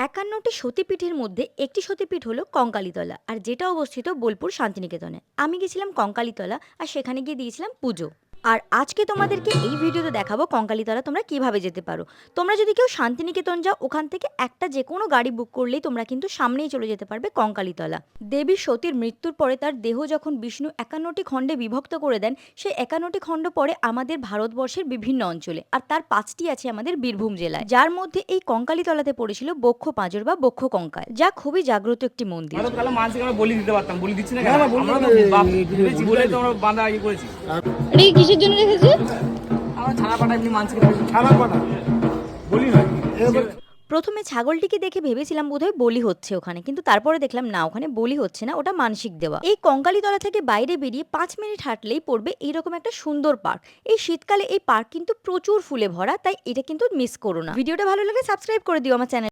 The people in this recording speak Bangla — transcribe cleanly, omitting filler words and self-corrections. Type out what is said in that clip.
৫১টি সতীপীঠের মধ্যে একটি সতীপীঠ হলো কঙ্কালীতলা, আর যেটা অবস্থিত বোলপুর শান্তিনিকেতনে। আমি গেছিলাম কঙ্কালীতলা, আর সেখানে গিয়ে দিয়েছিলাম পুজো। আর আজকে তোমাদেরকে এই ভিডিওতে দেখাবো কঙ্কালীতলা তোমরা কিভাবে যেতে পারো। তোমরা যদি কেউ শান্তিনিকেতন যাও, ওখান থেকে একটা যে কোনো গাড়ি বুক করলেই তোমরা কিন্তু সামনেই চলে যেতে পারবে কঙ্কালীতলা। দেবী সতীর মৃত্যুর পরে তার দেহ যখন বিষ্ণু ৫১টি খণ্ডে বিভক্ত করে দেন, সেই ৫১টি খণ্ড পড়ে আমাদের ভারতবর্ষের বিভিন্ন অঞ্চলে, আর তার ৫টি আছে আমাদের বীরভূম জেলায়, যার মধ্যে এই কঙ্কালীতলাতে পড়েছিল বক্ষ পাঁজর বা বক্ষ কঙ্কাল, যা খুবই জাগ্রত একটি মন্দির। কালো মানসিক আমরা বলি দিতে পারতাম, বলি দিচ্ছি না কেন? না, না, বলি আমরা তো না, বাপ এই ভেবেছি বলে তো আমরা বাঁধা ইয়ে করেছি। এটা কি কিসের জন্য রেখেছে? আমরা ছানা পাটা এমনি মানসিক খারাপ কথা বলি না এবার প্রথমে ছাগলটিকে দেখে ভেবেছিলাম বোধহয় বলি হচ্ছে ওখানে, কিন্তু তারপরে দেখলাম না, ওখানে বলি হচ্ছে না, ওটা মানসিক দেওয়া। এই কঙ্কালীতলা থেকে বাইরে বেরিয়ে ৫ মিনিট হাঁটলেই পড়বে এইরকম একটা সুন্দর পার্ক। এই শীতকালে এই পার্ক কিন্তু প্রচুর ফুলে ভরা, তাই এটা কিন্তু মিস করো না। ভিডিওটা ভালো লাগে সাবস্ক্রাইব করে দিও আমার চ্যানেল।